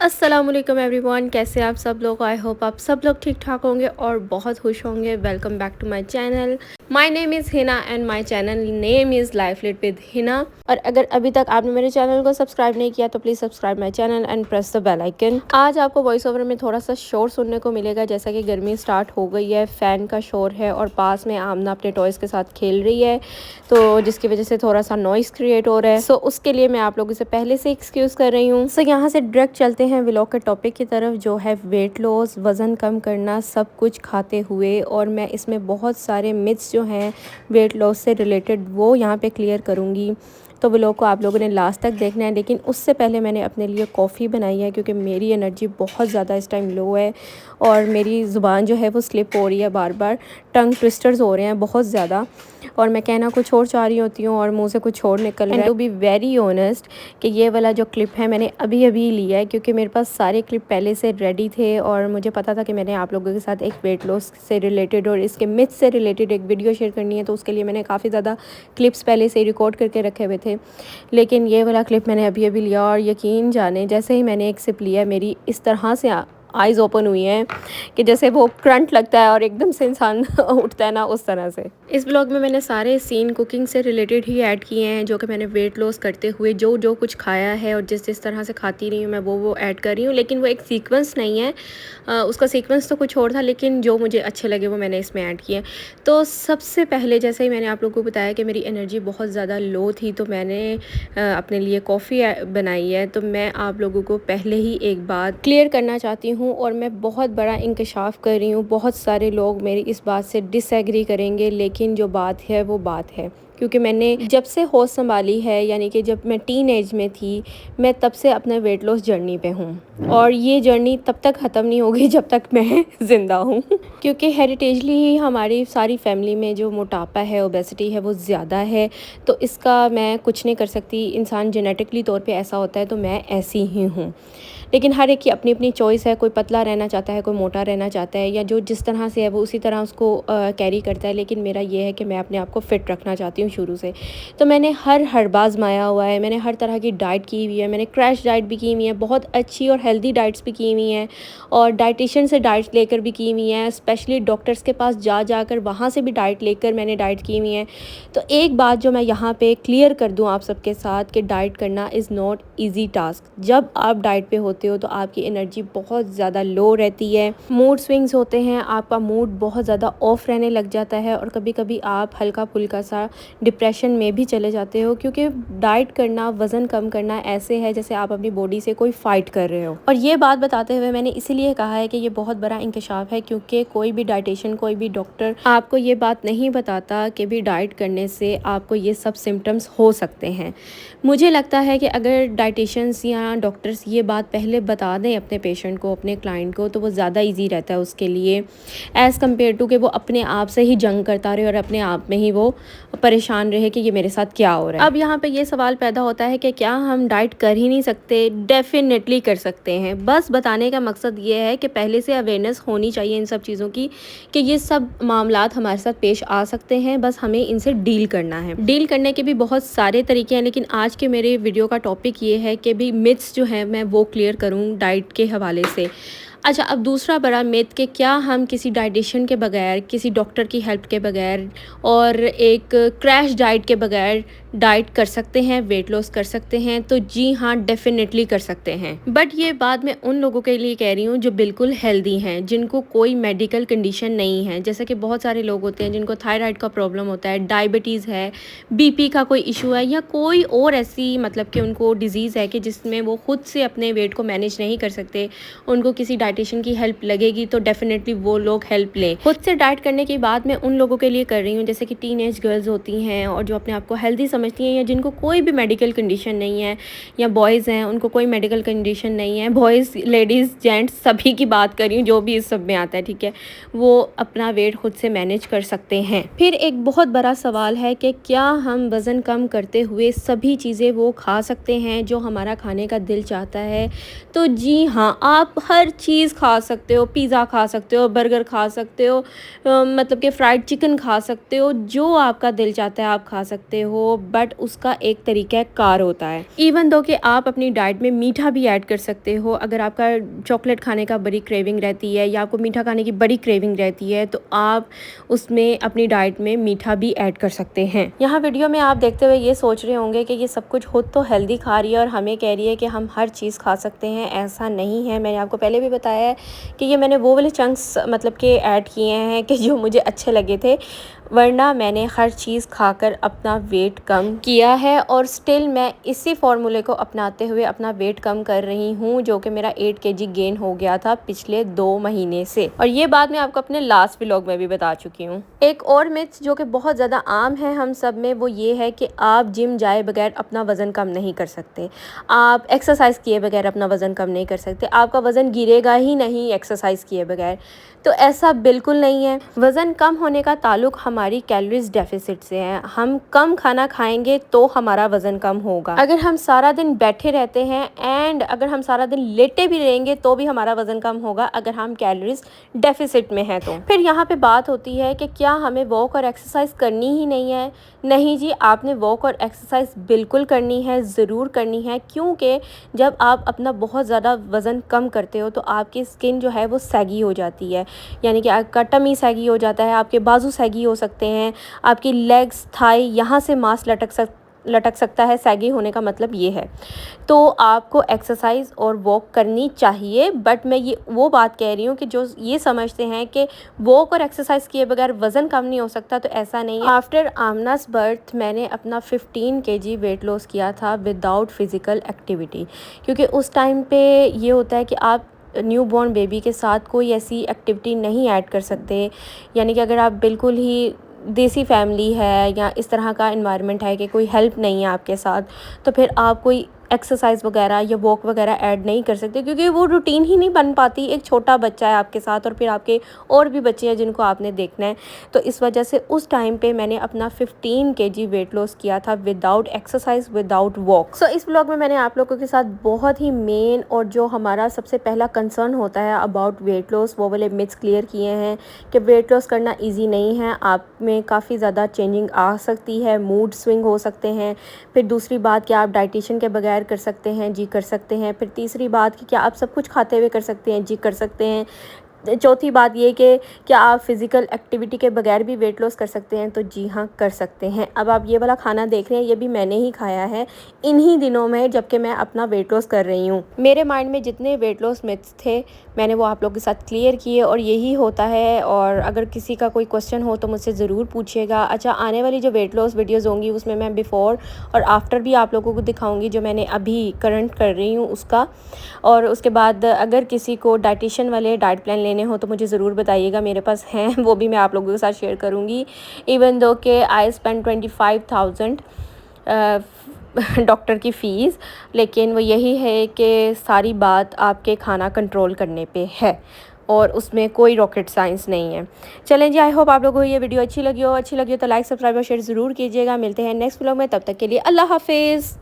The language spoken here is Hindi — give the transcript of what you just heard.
अस्सलामुअलैकुम एवरीवन, कैसे आप सब लोग। आई होप आप सब लोग ठीक ठाक होंगे और बहुत खुश होंगे। Welcome back to my channel. My name is Hina and my channel name is life lit with Hina. और अगर अभी तक आपने मेरे चैनल को सब्सक्राइब नहीं किया तो please subscribe my channel and press the bell icon. आज आपको वॉइस ओवर में थोड़ा सा शोर सुनने को मिलेगा, जैसा कि गर्मी स्टार्ट हो गई है, फ़ैन का शोर है और पास में आमना अपने टॉयज़ के साथ खेल रही है, तो जिसकी वजह से थोड़ा सा नॉइज़ क्रिएट हो रहा है। सो उसके लिए मैं आप लोगों से पहले से एक्सक्यूज़ कर रही हूँ। सो यहाँ से डायरेक्ट चलते हैं व्लॉग के टॉपिक की तरफ, जो है वेट लॉस, वज़न कम करना, सब कुछ खाते हुए। और मैं इसमें बहुत सारे मिथ्स जो हैं वेट लॉस से रिलेटेड वो यहाँ पे क्लियर करूँगी, तो व्लॉग को आप लोगों ने लास्ट तक देखना है। लेकिन उससे पहले मैंने अपने लिए कॉफ़ी बनाई है, क्योंकि मेरी एनर्जी बहुत ज़्यादा इस टाइम लो है और मेरी ज़ुबान जो है वो स्लिप हो रही है, बार बार टंग ट्विस्टर्स हो रहे हैं बहुत ज़्यादा, और मैं कहना कुछ और चाह रही होती हूँ और मुंह से कुछ और निकल रहा है। टू बी वेरी ऑनेस्ट कि ये वाला जो क्लिप है मैंने अभी अभी लिया है, क्योंकि मेरे पास सारे क्लिप पहले से रेडी थे और मुझे पता था कि मैंने आप लोगों के साथ एक वेट लॉस से रिलेटेड और इसके मिथ से रिलेटेड एक वीडियो शेयर करनी है, तो उसके लिए मैंने काफ़ी ज़्यादा क्लिप्स पहले से रिकॉर्ड करके रखे हुए थे। लेकिन ये वाला क्लिप मैंने अभी अभी लिया और यकीन जाने जैसे ही मैंने एक सिप लिया, मेरी इस तरह से आइज़ ओपन हुई हैं कि जैसे वो करंट लगता है और एकदम से इंसान उठता है ना, उस तरह से। इस ब्लॉग में मैंने सारे सीन कुकिंग से रिलेटेड ही ऐड किए हैं, जो कि मैंने वेट लॉस करते हुए जो जो कुछ खाया है और जिस जिस तरह से खाती रही हूँ मैं वो ऐड कर रही हूँ। लेकिन वो एक सीक्वेंस नहीं है, उसका सीक्वेंस तो कुछ और था, लेकिन जो मुझे अच्छे लगे वो मैंने इसमें ऐड किए। तो सबसे पहले जैसे ही मैंने आप लोगों को बताया कि मेरी एनर्जी बहुत ज़्यादा लो थी, तो मैंने अपने लिए कॉफ़ी बनाई है। तो मैं आप लोगों को पहले ही एक बात क्लियर करना चाहती हूँ और मैं बहुत बड़ा इंकशाफ कर रही हूँ। बहुत सारे लोग मेरी इस बात से डिसएग्री करेंगे, लेकिन जो बात है वो बात है, क्योंकि मैंने जब से होश संभाली है, यानी कि जब मैं टीन एज में थी, मैं तब से अपने वेट लॉस जर्नी पे हूँ और ये जर्नी तब तक ख़त्म नहीं होगी जब तक मैं ज़िंदा हूँ। क्योंकि हेरिटेजली ही हमारी सारी फैमिली में जो मोटापा है, ओबेसिटी है, वो ज़्यादा है। तो इसका मैं कुछ नहीं कर सकती, इंसान जेनेटिकली तौर पे ऐसा होता है, तो मैं ऐसी ही हूँ। लेकिन हर एक की अपनी अपनी चॉइस है, कोई पतला रहना चाहता है, कोई मोटा रहना चाहता है, या जो जिस तरह से है वो उसी तरह उसको कैरी करता है। लेकिन मेरा ये है कि मैं अपने आप को फ़िट रखना चाहती हूँ शुरू से। तो मैंने हर आज़माया हुआ है, मैंने हर तरह की डाइट की हुई है, मैंने क्रैश डाइट भी की हुई है, बहुत अच्छी और हेल्दी डाइट्स भी की हुई हैं, और डाइटिशियन से डाइट्स लेकर भी की हुई हैं, स्पेशली डॉक्टर्स के पास जाकर वहाँ से भी डाइट लेकर मैंने डाइट की हुई हैं। तो एक बात जो मैं यहाँ पे क्लियर कर दूँ आप सबके साथ कि डाइट करना इज़ नॉट ईजी टास्क। जब आप डाइट पे होते हो तो आपकी एनर्जी बहुत ज़्यादा लो रहती है, मूड स्विंग्स होते हैं, आपका मूड बहुत ज़्यादा ऑफ रहने लग जाता है, और कभी कभी आप हल्का फुल्का सा डिप्रेशन में भी चले जाते हो। क्योंकि डाइट करना, वज़न कम करना ऐसे है जैसे आप अपनी बॉडी से कोई फ़ाइट कर रहे हो। और ये बात बताते हुए मैंने इसीलिए कहा है कि ये बहुत बड़ा इंकशाफ है, क्योंकि कोई भी डाइटिशियन, कोई भी डॉक्टर आपको ये बात नहीं बताता कि भी डाइट करने से आपको ये सब सिम्टम्स हो सकते हैं। मुझे लगता है कि अगर डाइटिशियंस या डॉक्टर्स ये बात पहले बता दें अपने पेशेंट को, अपने क्लाइंट को, तो वो ज़्यादा इजी रहता है उसके लिए, एज़ कम्पेयर टू कि वो अपने आप से ही जंग करता रहे और अपने आप में ही वो परेशान रहे कि ये मेरे साथ क्या हो रहा है। अब यहाँ पे ये सवाल पैदा होता है कि क्या हम डाइट कर ही नहीं सकते? डेफिनेटली कर सकते हैं। बस बताने का मकसद ये है कि पहले से अवेयरनेस होनी चाहिए इन सब चीज़ों की, कि ये सब मामलात हमारे साथ पेश आ सकते हैं, बस हमें इनसे डील करना है। डील करने के भी बहुत सारे तरीके हैं, लेकिन आज के मेरे वीडियो का टॉपिक ये है कि भी मिथ्स जो है मैं वो क्लियर करूँ डाइट के हवाले से। अच्छा, अब दूसरा बड़ा मिथ कि क्या हम किसी डाइटिशियन के बगैर, किसी डॉक्टर की हेल्प के बगैर और एक क्रैश डाइट के बगैर डाइट कर सकते हैं, वेट लॉस कर सकते हैं? तो जी हाँ, डेफिनेटली कर सकते हैं। बट ये बात मैं उन लोगों के लिए कह रही हूँ जो बिल्कुल हेल्दी हैं, जिनको कोई मेडिकल कंडीशन नहीं है। जैसे कि बहुत सारे लोग होते हैं जिनको थायराइड का प्रॉब्लम होता है, डायबिटीज़ है, बीपी का कोई इशू है, या कोई और ऐसी मतलब कि उनको डिज़ीज़ है कि जिसमें वो खुद से अपने वेट को मैनेज नहीं कर सकते, उनको किसी डाइटिशियन की हेल्प लगेगी, तो डेफिनेटली वो लोग हेल्प लें। खुद से डाइट करने की बात मैं उन लोगों के लिए कर रही हूँ जैसे कि टीनेज गर्ल्स होती हैं और जो अपने आप को हेल्दी समझती हैं, या जिनको कोई भी मेडिकल कंडीशन नहीं है, या बॉयज़ हैं उनको कोई मेडिकल कंडीशन नहीं है। बॉयज़, लेडीज़, जेंट्स सभी की बात कर रही हूँ, जो भी इस सब में आता है, ठीक है, वो अपना वेट खुद से मैनेज कर सकते हैं। फिर एक बहुत बड़ा सवाल है कि क्या हम वज़न कम करते हुए सभी चीज़ें वो खा सकते हैं जो हमारा खाने का दिल चाहता है? तो जी हाँ, आप हर चीज़ खा सकते हो, पिज़्ज़ा खा सकते हो, बर्गर खा सकते हो, मतलब कि फ्राइड चिकन खा सकते हो, जो आपका दिल चाहता है आप खा सकते हो। बट उसका एक तरीका कार होता है। इवन दो कि आप अपनी डाइट में मीठा भी ऐड कर सकते हो। अगर आपका चॉकलेट खाने का बड़ी क्रेविंग रहती है या आपको मीठा खाने की बड़ी क्रेविंग रहती है तो आप उसमें अपनी डाइट में मीठा भी ऐड कर सकते हैं। यहाँ वीडियो में आप देखते हुए ये सोच रहे होंगे कि ये सब कुछ खुद तो हेल्दी खा रही है और हमें कह रही है कि हम हर चीज़ खा सकते हैं। ऐसा नहीं है। मैंने आपको पहले भी बताया है कि ये मैंने वो वाले चंक्स मतलब कि ऐड किए हैं कि जो मुझे अच्छे लगे थे, वरना मैंने हर चीज़ खाकर अपना वेट कम किया है और स्टिल मैं इसी फार्मूले को अपनाते हुए अपना वेट कम कर रही हूँ, जो कि मेरा 8 kg गेन हो गया था पिछले 2 महीने से। और ये बात मैं आपको अपने लास्ट व्लॉग में भी बता चुकी हूँ। एक और मिथ जो कि बहुत ज़्यादा आम है हम सब में, वो ये है कि आप जिम जाए बगैर अपना वज़न कम नहीं कर सकते, आप एक्सरसाइज किए बगैर अपना वज़न कम नहीं कर सकते, आपका वज़न गिरेगा ही नहीं एक्सरसाइज किए बगैर। तो ऐसा बिल्कुल नहीं है। वज़न कम होने का ताल्लुक हमारी कैलोरीज डेफिसिट से है। हम कम खाना खाएंगे तो हमारा वज़न कम होगा। अगर हम सारा दिन बैठे रहते हैं एंड अगर हम सारा दिन लेटे भी रहेंगे तो भी हमारा वज़न कम होगा अगर हम कैलोरीज डेफिसिट में हैं। तो फिर यहाँ पे बात होती है कि क्या हमें वॉक और एक्सरसाइज करनी ही नहीं है? नहीं जी, आपने वॉक और एक्सरसाइज बिल्कुल करनी है, ज़रूर करनी है, क्योंकि जब आप अपना बहुत ज़्यादा वज़न कम करते हो तो आपकी स्किन जो है वो सैगी हो जाती है, यानी कि आपका टमी सैगी हो जाता है, आपके बाजू सैगी हो सकते हैं, आपकी लेग्स, थाई, यहाँ से मांस लटक सकता है। सैगी होने का मतलब ये है। तो आपको एक्सरसाइज और वॉक करनी चाहिए, बट मैं ये वो बात कह रही हूँ कि जो ये समझते हैं कि वॉक और एक्सरसाइज किए बगैर वज़न कम नहीं हो सकता, तो ऐसा नहीं है। आफ्टर आमनास बर्थ मैंने अपना 15 kg वेट लॉस किया था विदाउट फिज़िकल एक्टिविटी, क्योंकि उस टाइम पे ये होता है कि आप न्यू बॉर्न बेबी के साथ कोई ऐसी एक्टिविटी नहीं ऐड कर सकते। यानी कि अगर आप बिल्कुल ही देसी फैमिली है या इस तरह का एनवायरनमेंट है कि कोई हेल्प नहीं है आपके साथ, तो फिर आप कोई एक्सरसाइज वगैरह या वॉक वगैरह ऐड नहीं कर सकते, क्योंकि वो रूटीन ही नहीं बन पाती। एक छोटा बच्चा है आपके साथ और फिर आपके और भी बच्चे हैं जिनको आपने देखना है। तो इस वजह से उस टाइम पे मैंने अपना 15 kg वेट लॉस किया था विदाउट एक्सरसाइज, विदाउट वॉक। सो इस ब्लॉग में मैंने आप लोगों के साथ बहुत ही मेन और जो हमारा सबसे पहला कंसर्न होता है अबाउट वेट लॉस, वो वाले मिथ्स क्लियर किए हैं कि वेट लॉस करना ईजी नहीं है, आप में काफ़ी ज़्यादा चेंजिंग आ सकती है, मूड स्विंग हो सकते हैं। फिर दूसरी बात कि आप डाइटिशियन के बगैर कर सकते हैं, जी कर सकते हैं। फिर तीसरी बात कि क्या आप सब कुछ खाते हुए कर सकते हैं, जी कर सकते हैं। चौथी बात ये कि क्या आप फिज़िकल एक्टिविटी के बगैर भी वेट लॉस कर सकते हैं, तो जी हाँ कर सकते हैं। अब आप ये वाला खाना देख रहे हैं, ये भी मैंने ही खाया है इन्हीं दिनों में जबकि मैं अपना वेट लॉस कर रही हूँ। मेरे माइंड में जितने वेट लॉस मिथ्स थे मैंने वो आप लोगों के साथ क्लियर किए और यही होता है। और अगर किसी का कोई क्वेश्चन हो तो मुझसे ज़रूर पूछिएगा। अच्छा, आने वाली जो वेट लॉस वीडियोज़ होंगी उसमें मैं बिफ़ोर और आफ्टर भी आप लोगों को दिखाऊँगी, जो मैंने अभी करंट कर रही हूँ उसका। और उसके बाद अगर किसी को डाइटिशियन वाले डाइट प्लान लेने हो तो मुझे ज़रूर बताइएगा, मेरे पास हैं, वो भी मैं आप लोगों के साथ शेयर करूँगी। इवन दो कि आई स्पेंड 25,000 डॉक्टर की फ़ीस, लेकिन वो यही है कि सारी बात आपके खाना कंट्रोल करने पे है और उसमें कोई रॉकेट साइंस नहीं है। चलें जी, आई होप आप लोगों को ये वीडियो अच्छी लगी हो तो लाइक, सब्सक्राइब और शेयर ज़रूर कीजिएगा। मिलते हैं नेक्स्ट व्लॉग में, तब तक के लिए अल्लाह हाफिज़।